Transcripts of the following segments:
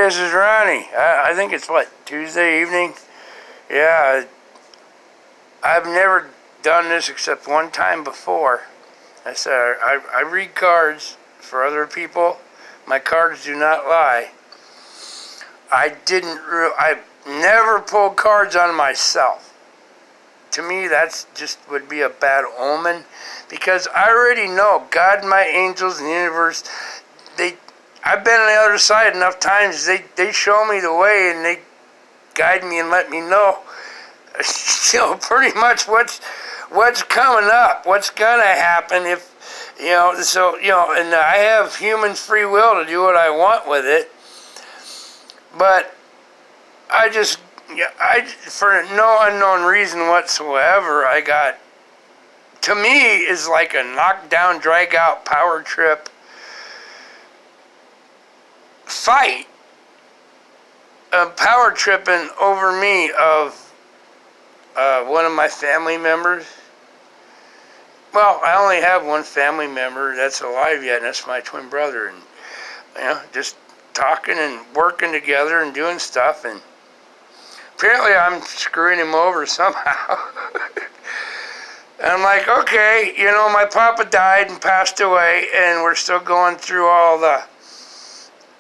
this is Ronnie. I think it's what, Tuesday evening? Yeah, I've never done this except one time before. I said I read cards for other people. My cards do not lie. I've never pulled cards on myself. To me, that's just would be a bad omen, because I already know God, my angels, and the universe. I've been on the other side enough times. They show me the way and they guide me and let me know, pretty much what's coming up, what's gonna happen if, and I have human free will to do what I want with it. But for no unknown reason whatsoever, to me, is like a knockdown, drag out power trip fight, power tripping over me of one of my family members. Well, I only have one family member that's alive yet, and that's my twin brother. And just talking and working together and doing stuff, and apparently I'm screwing him over somehow. And I'm like, okay, my papa died and passed away, and we're still going through all the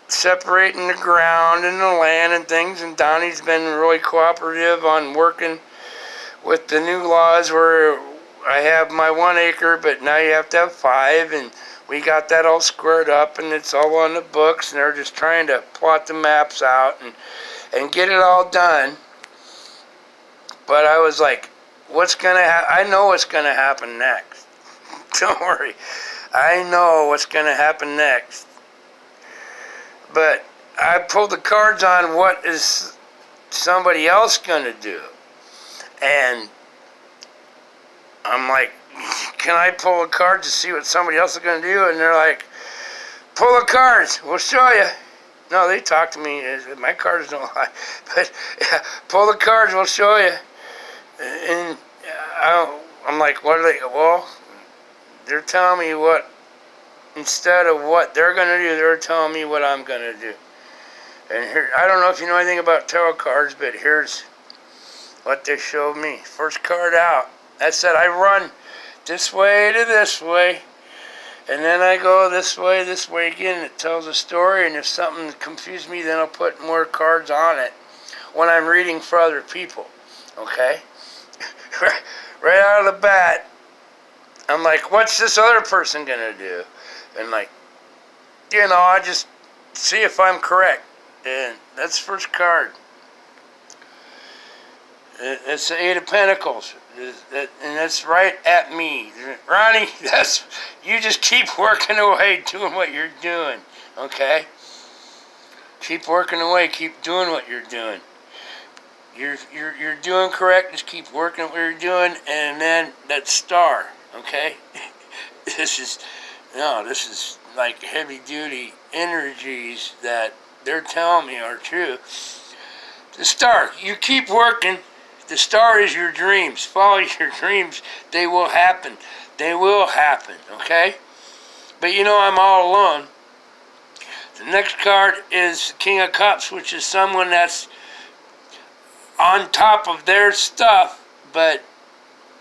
separating the ground and the land and things, and Donnie's been really cooperative on working with the new laws where I have my 1 acre, but now you have to have 5, and we got that all squared up, and it's all on the books, and they're just trying to plot the maps out and get it all done. But I was like, what's gonna happen? I know what's gonna happen next. Don't worry, I know what's gonna happen next. But I pulled the cards on what is somebody else gonna do, and I'm like, can I pull a card to see what somebody else is gonna do? And they're like, pull the cards, we'll show you. No, they talk to me. My cards don't lie. But yeah, pull the cards, we'll show you. And I'm like, what are they? Well, they're telling me what, instead of what they're going to do, they're telling me what I'm going to do. And here, I don't know if you know anything about tarot cards, but here's what they showed me. First card out, that said I run this way to this way, and then I go this way again. It tells a story, and if something confused me, then I'll put more cards on it when I'm reading for other people. Okay? Right out of the bat, I'm like, what's this other person gonna do? And like, I just see if I'm correct. And that's the first card. It's the 8 of Pentacles. And that's right at me. Ronnie, you just keep working away, doing what you're doing. Okay? Keep working away, keep doing what you're doing. You're doing correct. Just keep working what you're doing, and then that star. Okay, this is like heavy duty energies that they're telling me are true. The star. You keep working. The star is your dreams. Follow your dreams. They will happen. They will happen. Okay, but I'm all alone. The next card is King of Cups, which is someone that's on top of their stuff, but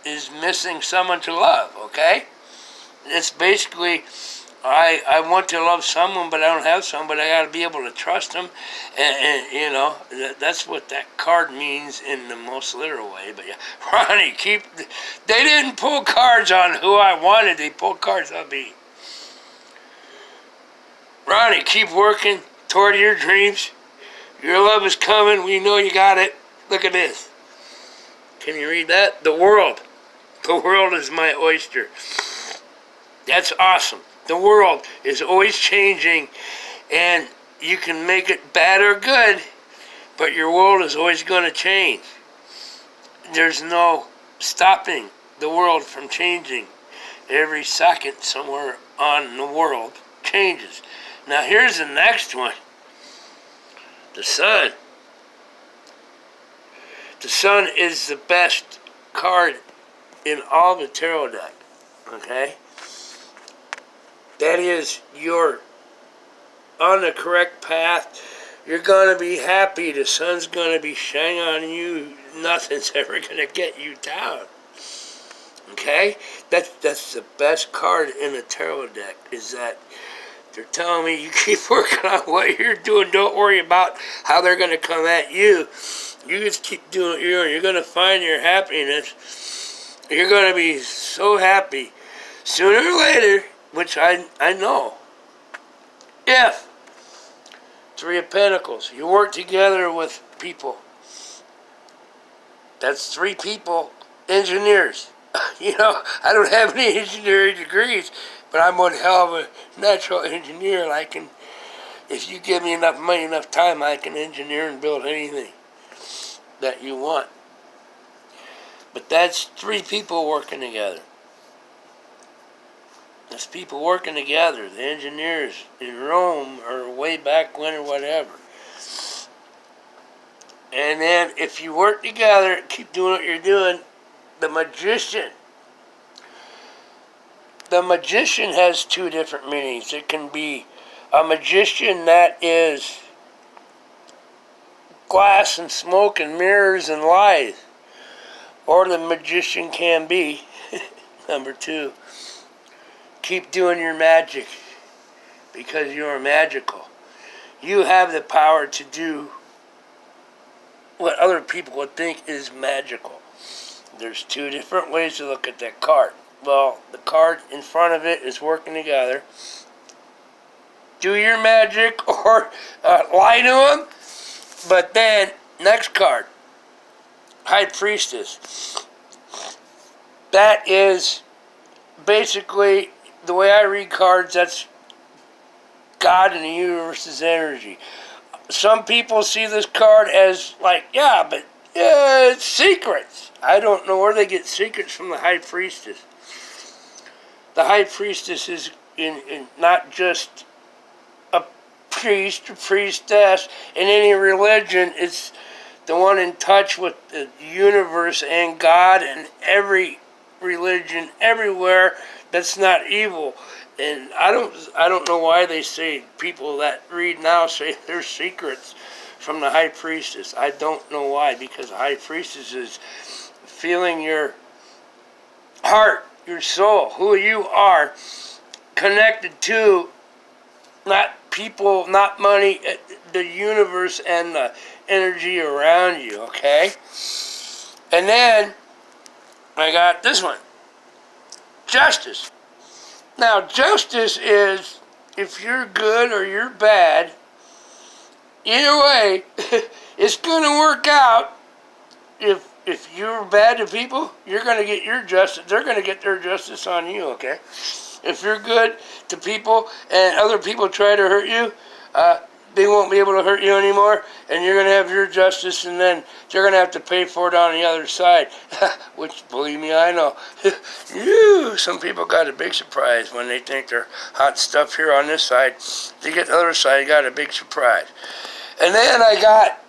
is missing someone to love, okay? It's basically, I want to love someone, but I don't have someone, but I got to be able to trust them. And that's what that card means in the most literal way. But yeah, Ronnie, they didn't pull cards on who I wanted. They pulled cards on me. Ronnie, keep working toward your dreams. Your love is coming. We know you got it. Look at this. Can you read that? The world. The world is my oyster. That's awesome. The world is always changing, and you can make it bad or good, but your world is always going to change. There's no stopping the world from changing. Every second somewhere on the world changes. Now here's the next one. The sun. The sun is the best card in all the tarot deck, okay? That is, you're on the correct path. You're going to be happy. The sun's going to be shining on you. Nothing's ever going to get you down. Okay? That's the best card in the tarot deck, is that they're telling me you keep working on what you're doing. Don't worry about how they're going to come at you. You just keep doing what you're doing. You're going to find your happiness. You're going to be so happy sooner or later, which I know. If Three of Pentacles, you work together with people. That's three people, engineers. You know, I don't have any engineering degrees, but I'm one hell of a natural engineer. And I can, if you give me enough money, enough time, I can engineer and build anything that you want. But that's three people working together. That's people working together. The engineers in Rome or way back when or whatever. And then if you work together, keep doing what you're doing, the magician. The magician has two different meanings. It can be a magician that is glass and smoke and mirrors and lies. Or the magician can be, number two, keep doing your magic because you are magical. You have the power to do what other people would think is magical. There's two different ways to look at that card. Well, the card in front of it is working together. Do your magic or lie to them. But then, next card, High Priestess. That is basically, the way I read cards, that's God and the universe's energy. Some people see this card as like, yeah, but it's secrets. I don't know where they get secrets from the High Priestess. The High Priestess is in not just a priest or priestess in any religion. It's the one in touch with the universe and God and every religion everywhere that's not evil. And I don't know why they say, people that read now say there's secrets from the High Priestess. I don't know why, because the High Priestess is feeling your heart, your soul, who you are, connected to, not people, not money, the universe and the energy around you, okay? And then I got this one, Justice. Now, justice is, if you're good or you're bad, either way, it's going to work out. If you're bad to people, you're going to get your justice. They're going to get their justice on you, okay? If you're good to people and other people try to hurt you, they won't be able to hurt you anymore, and you're going to have your justice, and then they're going to have to pay for it on the other side, which, believe me, I know. Some people got a big surprise when they think they're hot stuff here on this side. They get the other side, got a big surprise. And then I got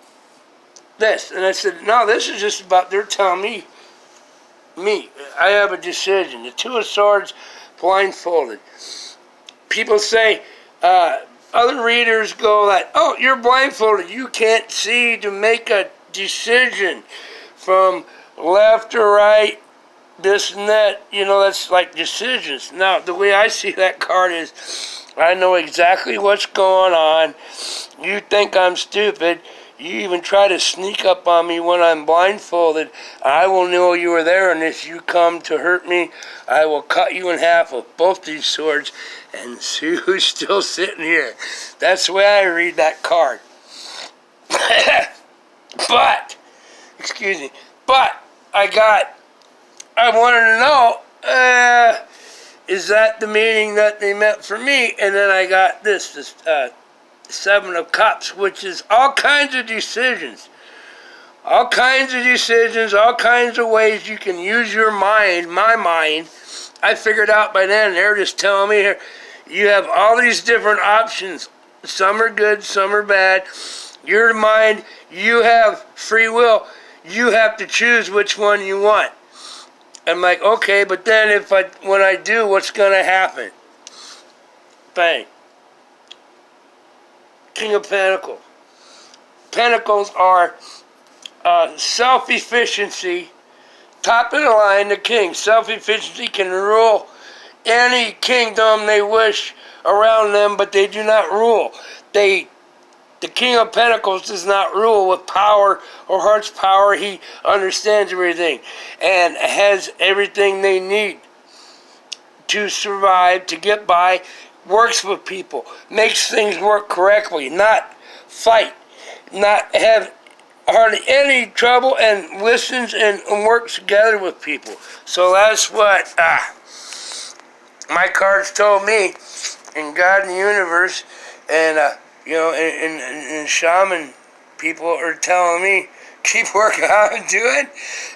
this, and I said, no, this is just about, they're telling me, I have a decision. The Two of Swords, blindfolded. People say, other readers go like, oh, you're blindfolded. You can't see to make a decision from left or right, this and that. You know, that's like decisions. Now, the way I see that card is, I know exactly what's going on. You think I'm stupid. You even try to sneak up on me when I'm blindfolded. I will know you were there, and if you come to hurt me, I will cut you in half with both these swords and see who's still sitting here. That's the way I read that card. But I wanted to know, is that the meaning that they meant for me? And then I got this Seven of Cups, which is all kinds of decisions. All kinds of decisions, all kinds of ways you can use your mind, my mind. I figured out by then, they're just telling me here, you have all these different options. Some are good, some are bad. Your mind, you have free will. You have to choose which one you want. I'm like, okay, but then when I do, what's going to happen? Bang. King of Pentacles. Pentacles are self-efficiency, top of the line, the king. Self-efficiency can rule any kingdom they wish around them, but they do not rule. The King of Pentacles does not rule with power or heart's power. He understands everything and has everything they need to survive, to get by, works with people, makes things work correctly, not fight, not have hardly any trouble, and listens and works together with people. So that's what my cards told me, and God and the universe, and and shaman people are telling me, keep working how I'm doing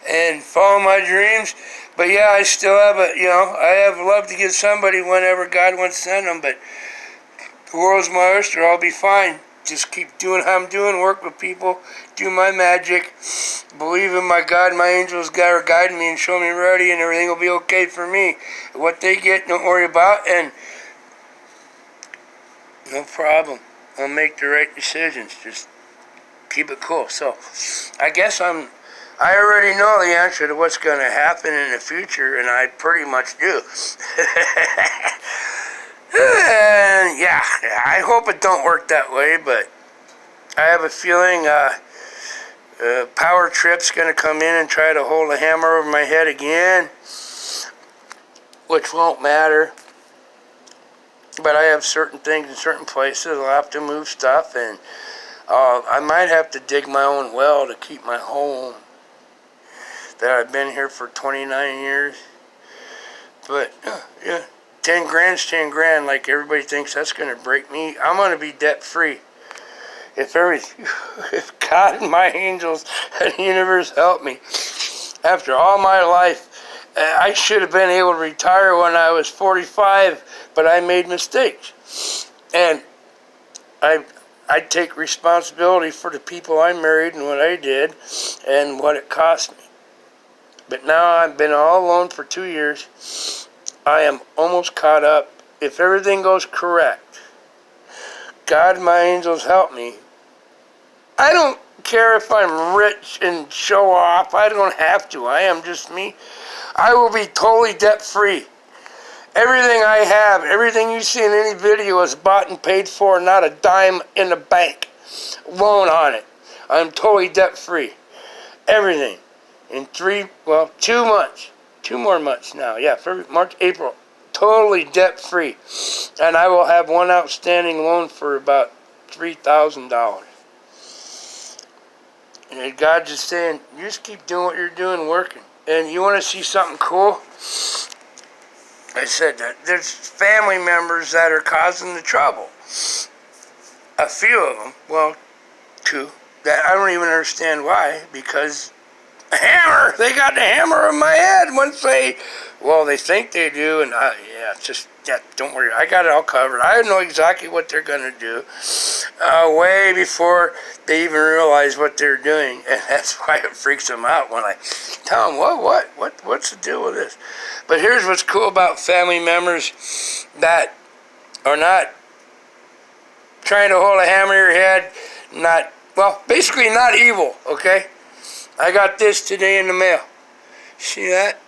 and follow my dreams. But yeah, I still have I have love to give somebody whenever God wants to send them, but the world's my oyster, I'll be fine. Just keep doing how I'm doing, work with people, do my magic, believe in my God, my angels are guiding me and show me ready, and everything will be okay for me. What they get, don't worry about, and no problem. I'll make the right decisions. Just keep it cool. So, I guess I already know the answer to what's going to happen in the future, and I pretty much do. And yeah, I hope it don't work that way, but I have a feeling Power Trip's going to come in and try to hold a hammer over my head again, which won't matter. But I have certain things in certain places. I'll have to move stuff, and I might have to dig my own well to keep my home that I've been here for 29 years. But, yeah, 10 grand's 10 grand, like everybody thinks that's going to break me. I'm going to be debt-free. If God and my angels and the universe help me, after all my life, I should have been able to retire when I was 45, but I made mistakes. And I take responsibility for the people I married and what I did and what it cost me. But now I've been all alone for 2 years. I am almost caught up. If everything goes correct, God and my angels help me. I don't care if I'm rich and show off. I don't have to. I am just me. I will be totally debt-free. Everything I have, everything you see in any video is bought and paid for, not a dime in the bank. Loan on it. I'm totally debt-free. Everything. In 2 months. 2 more months now. Yeah, February, March, April. Totally debt-free. And I will have one outstanding loan for about $3,000. And God's just saying, you just keep doing what you're doing, working. And you want to see something cool? I said that there's family members that are causing the trouble. A few of them, well, 2, that I don't even understand why, because a hammer, they got the hammer on my head once they think they do, and don't worry, I got it all covered. I know exactly what they're going to do way before they even realize what they're doing, and that's why it freaks them out when I tell them, what's the deal with this? But here's what's cool about family members that are not trying to hold a hammer to your head, basically not evil, okay? I got this today in the mail. See that?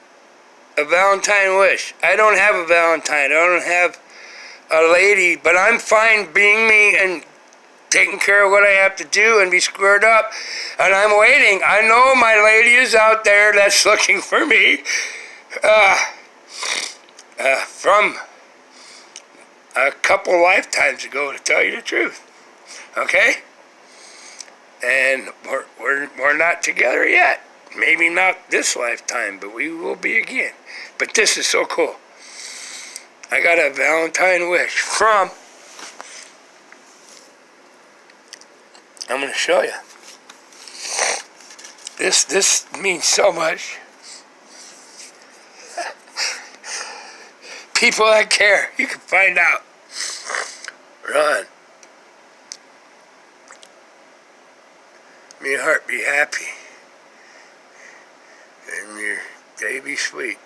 A Valentine wish. I don't have a Valentine. I don't have a lady, but I'm fine being me and taking care of what I have to do and be squared up. And I'm waiting. I know my lady is out there that's looking for me from a couple lifetimes ago, to tell you the truth. Okay? And we're not together yet. Maybe not this lifetime, but we will be again. But this is so cool. I got a Valentine wish from, I'm going to show you. This means so much. People that care, you can find out. Run. May your heart be happy. And your day be sweet.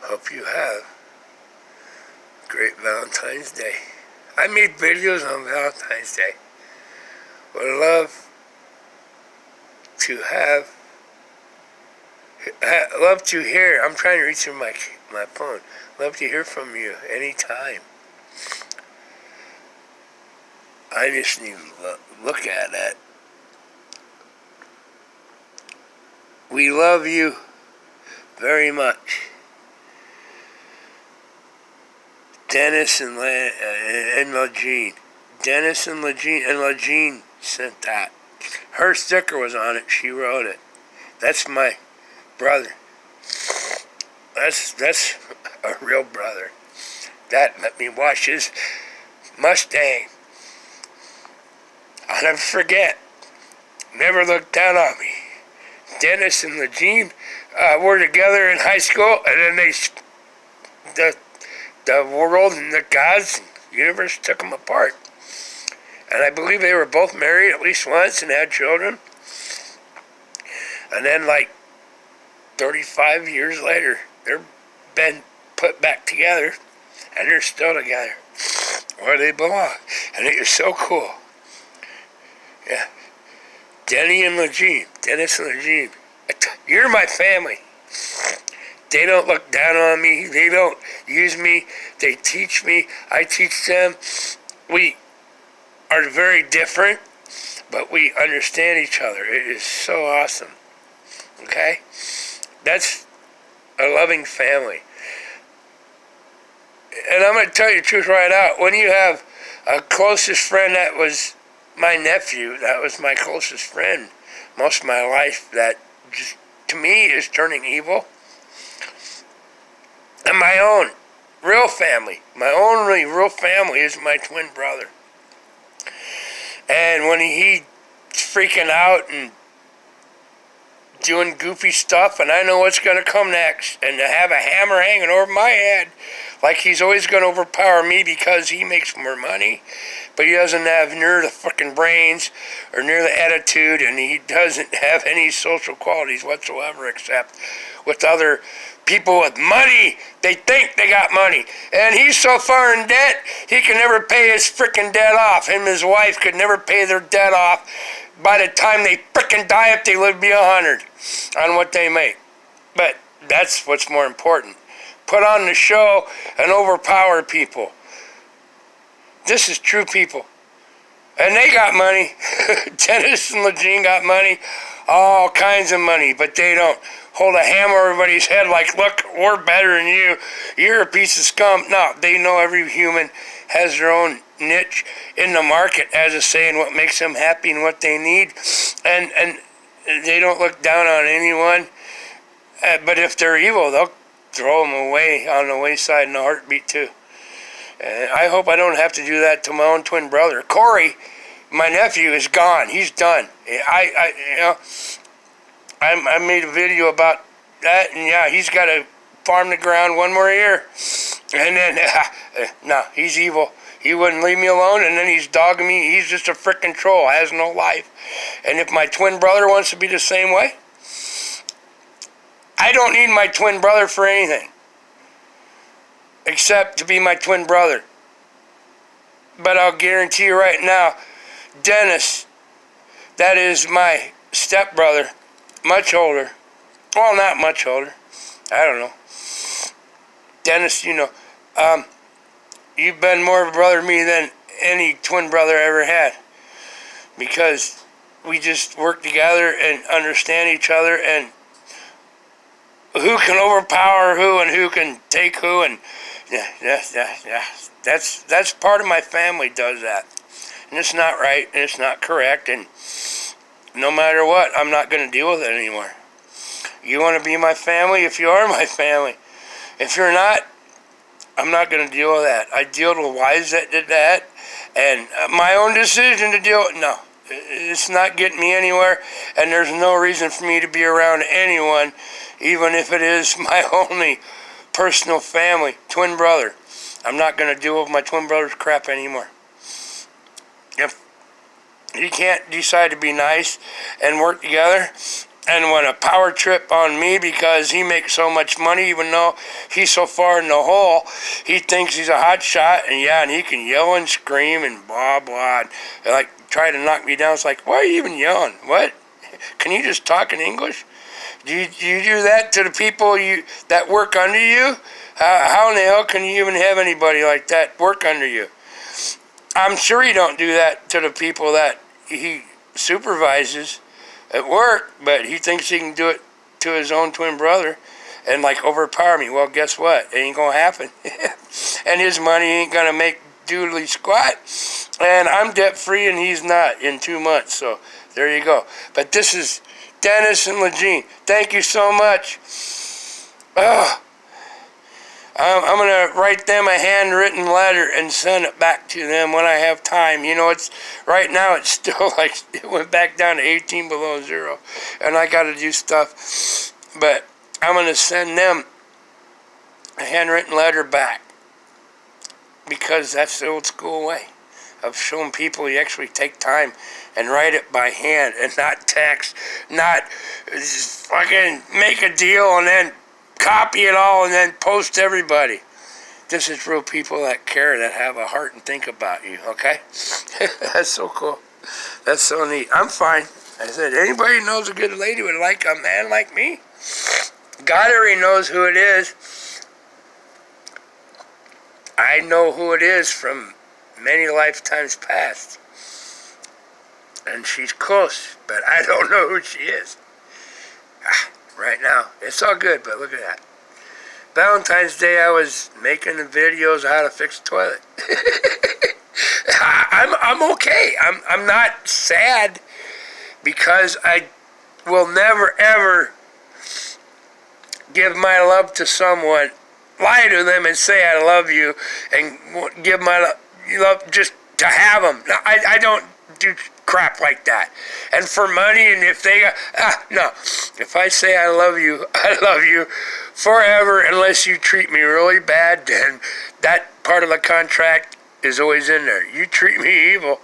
Hope you have a great Valentine's Day. I made videos on Valentine's Day. Would love to love to hear. I'm trying to reach through my phone. Love to hear from you anytime. I just need to look at it. We love you very much. Dennis and LaJean. Dennis and LaJean sent that. Her sticker was on it. She wrote it. That's my brother. That's a real brother. That let me watch his Mustang. I'll never forget. Never looked down on me. Dennis and LaJean were together in high school, and then the world and the gods and the universe took them apart. And I believe they were both married at least once and had children. And then, like 35 years later, they're been put back together, and they're still together where they belong. And it is so cool. Yeah. Dennis and LaJean. You're my family. They don't look down on me. They don't use me. They teach me. I teach them. We are very different, but we understand each other. It is so awesome. Okay? That's a loving family. And I'm going to tell you the truth right out. When you have a closest friend that was my nephew, that was my closest friend most of my life, that just, to me, is turning evil. And my own real family, my only real family is my twin brother. And when he's freaking out and doing goofy stuff, and I know what's going to come next, and to have a hammer hanging over my head, like he's always going to overpower me because he makes more money, but he doesn't have near the fucking brains or near the attitude, and he doesn't have any social qualities whatsoever except with other people with money. They think they got money. And he's so far in debt, he can never pay his freaking debt off. Him and his wife could never pay their debt off by the time they freaking die if they live to be 100 on what they make. But that's what's more important. Put on the show and overpower people. This is true people. And they got money. Dennis and LaJean got money. All kinds of money. But they don't hold a hammer over everybody's head like, look, we're better than you. You're a piece of scum. No, they know every human has their own niche in the market, as a saying, what makes them happy and what they need. And they don't look down on anyone. But if they're evil, they'll throw them away on the wayside in a heartbeat too. And I hope I don't have to do that to my own twin brother. Corey, my nephew, is gone. He's done. I made a video about that, and yeah, he's got to farm the ground one more year. And then, no, he's evil. He wouldn't leave me alone, and then he's dogging me. He's just a frickin' troll, has no life. And if my twin brother wants to be the same way, I don't need my twin brother for anything except to be my twin brother. But I'll guarantee you right now, Dennis, that is my stepbrother, much older. Well, not much older. I don't know. Dennis, you've been more of a brother to me than any twin brother I ever had. Because we just work together and understand each other, and who can overpower who and who can take who, and yeah. That's part of my family does that. And it's not right, and it's not correct, and no matter what, I'm not going to deal with it anymore. You want to be my family? If you are my family. If you're not, I'm not going to deal with that. I dealt with wives that did that, and my own decision to deal with no. It's not getting me anywhere, and there's no reason for me to be around anyone, even if it is my only personal family, twin brother. I'm not going to deal with my twin brother's crap anymore. If he can't decide to be nice and work together and want a power trip on me because he makes so much money, even though he's so far in the hole. He thinks he's a hot shot, and he can yell and scream and blah blah, and like try to knock me down. It's like, why are you even yelling? What? Can you just talk in English? Do you do that to the people that work under you? How in the hell can you even have anybody like that work under you? I'm sure he don't do that to the people that he supervises at work, but he thinks he can do it to his own twin brother and like overpower me. Well, guess what? It ain't gonna happen. And his money ain't gonna make doodly squat. And I'm debt free and he's not in 2 months. So there you go. But this is Dennis and Legene. Thank you so much. Oh, I'm going to write them a handwritten letter and send it back to them when I have time. You know, it's right now it's still like, it went back down to 18 below zero. And I got to do stuff. But I'm going to send them a handwritten letter back. Because that's the old school way of showing people you actually take time and write it by hand and not text. Not just fucking make a deal and then copy it all and then post everybody. This is real people that care, that have a heart and think about you, okay? That's so cool. That's so neat. I'm fine. I said, anybody knows a good lady would like a man like me? God already knows who it is. I know who it is from many lifetimes past. And she's close, but I don't know who she is. Right now. It's all good, but look at that. Valentine's Day, I was making the videos how to fix a toilet. I'm okay. I'm not sad because I will never ever give my love to someone, lie to them and say I love you, and give my love just to have them. I don't do crap like that. And for money, and if they no. If I say I love you forever unless you treat me really bad, then that part of the contract is always in there. You treat me evil,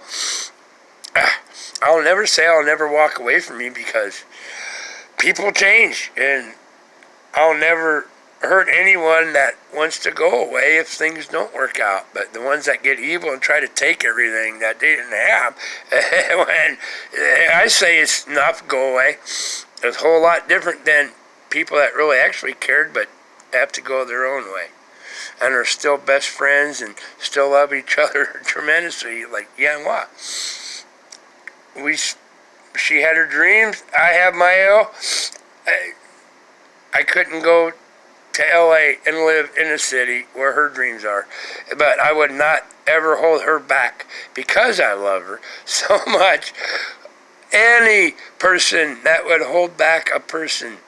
I'll never say I'll never walk away from you, because people change, and I'll never hurt anyone that wants to go away if things don't work out. But the ones that get evil and try to take everything that they didn't have, when I say it's enough, go away, it's a whole lot different than people that really actually cared but have to go their own way and are still best friends and still love each other tremendously, like Yanhua. She had her dreams, I have my own. I couldn't go to LA and live in a city where her dreams are. But I would not ever hold her back because I love her so much. Any person that would hold back a person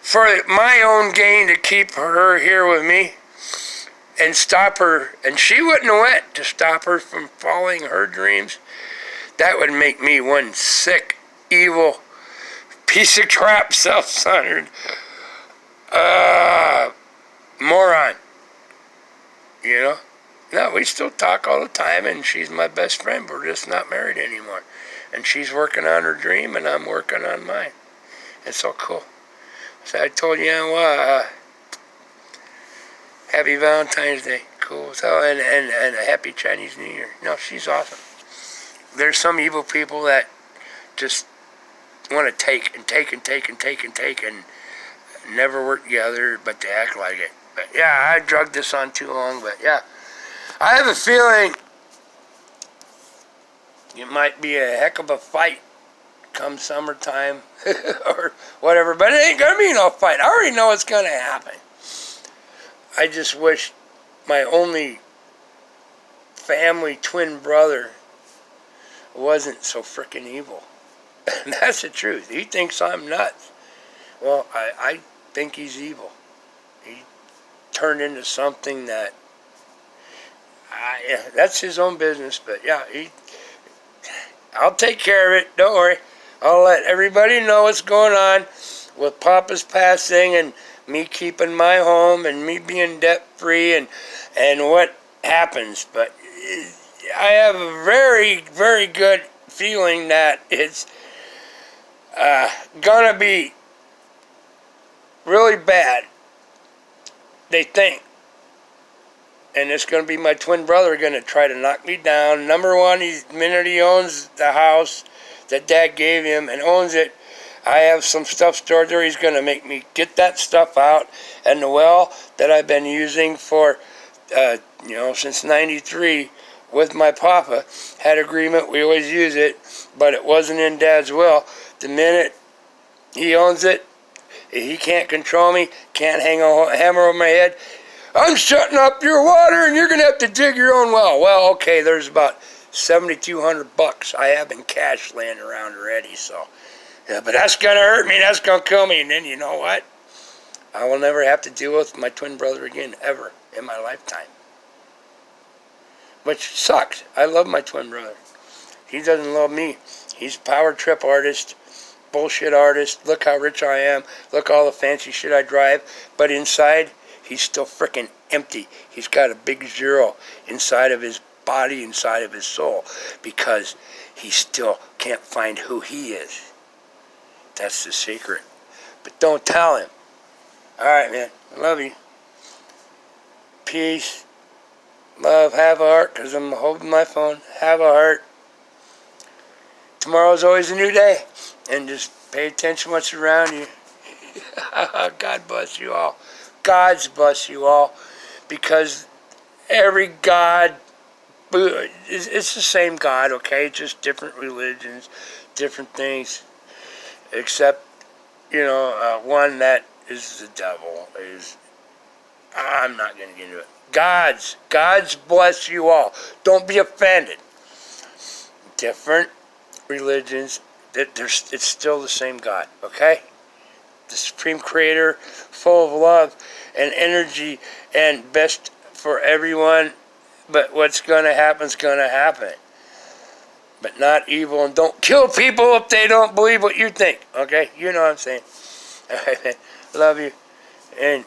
for my own gain to keep her here with me and stop her, and she wouldn't have went to stop her from following her dreams, that would make me one sick, evil, piece of crap, self-centered moron, you know? No, we still talk all the time, and she's my best friend, but we're just not married anymore. And she's working on her dream, and I'm working on mine. It's so cool. So I told you, happy Valentine's Day. Cool. So, and a happy Chinese New Year. No, she's awesome. There's some evil people that just want to take and take and take and take and take and never work together, but they act like it. But yeah, I drugged this on too long, but yeah. I have a feeling it might be a heck of a fight come summertime or whatever, but it ain't gonna be no fight. I already know what's gonna happen. I just wish my only family twin brother wasn't so freaking evil. And that's the truth. He thinks I'm nuts. Well, I think he's evil. He turned into something that, that's his own business, but yeah, I'll take care of it, don't worry. I'll let everybody know what's going on with Papa's passing and me keeping my home and me being debt-free and what happens. But I have a very, very good feeling that it's gonna be really bad, they think. And it's going to be my twin brother going to try to knock me down. Number one, the minute he owns the house that Dad gave him and owns it, I have some stuff stored there. He's going to make me get that stuff out. And the well that I've been using for, since '93 with my papa, had agreement. We always use it, but it wasn't in Dad's will. The minute he owns it, he can't control me, can't hang a hammer over my head. I'm shutting up your water and you're going to have to dig your own well. Well, okay, there's about $7,200 I have in cash laying around already, so. Yeah, but that's going to hurt me, that's going to kill me. And then you know what? I will never have to deal with my twin brother again, ever, in my lifetime. Which sucks. I love my twin brother. He doesn't love me. He's a power trip artist, bullshit artist. Look how rich I am. Look all the fancy shit I drive. But inside, he's still freaking empty. He's got a big zero inside of his body, inside of his soul, because he still can't find who he is. That's the secret. But don't tell him. All right, man. I love you. Peace. Love. Have a heart, because I'm holding my phone. Have a heart. Tomorrow's always a new day. And just pay attention to what's around you. God bless you all. God's bless you all, because every God, it's the same God, okay? Just different religions, different things, except, one that is the devil. I'm not going to get into it. God's bless you all. Don't be offended. Different religions, it's still the same God, okay? The Supreme Creator, full of love and energy and best for everyone. But what's going to happen is going to happen. But not evil. And don't kill people if they don't believe what you think. Okay? You know what I'm saying. Love you. And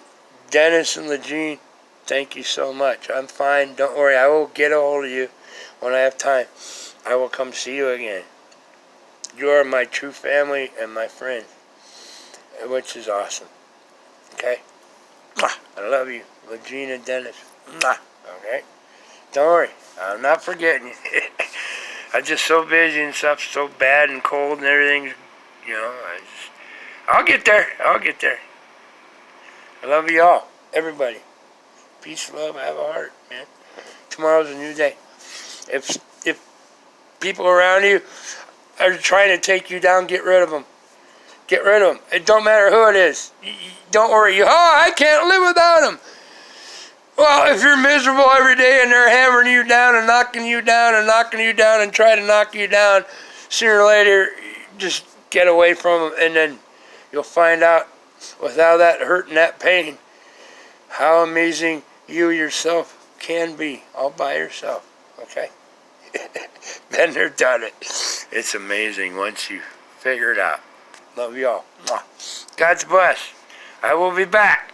Dennis and Legine, thank you so much. I'm fine. Don't worry. I will get a hold of you when I have time. I will come see you again. You are my true family and my friend, which is awesome. Okay? I love you. Legine and Dennis. Okay? Don't worry. I'm not forgetting you. I'm just so busy and stuff, so bad and cold and everything. I'll get there. I love you all. Everybody. Peace, love, have a heart, man. Tomorrow's a new day. If people around you are trying to take you down, get rid of them. Get rid of them. It don't matter who it is. Don't worry. I can't live without them. Well, if you're miserable every day and they're hammering you down and knocking you down and knocking you down and try to knock you down, sooner or later, just get away from them, and then you'll find out, without that hurt and that pain, how amazing you yourself can be all by yourself. Okay? Been there, done it. It's amazing once you figure it out. Love you all. God's bless. I will be back.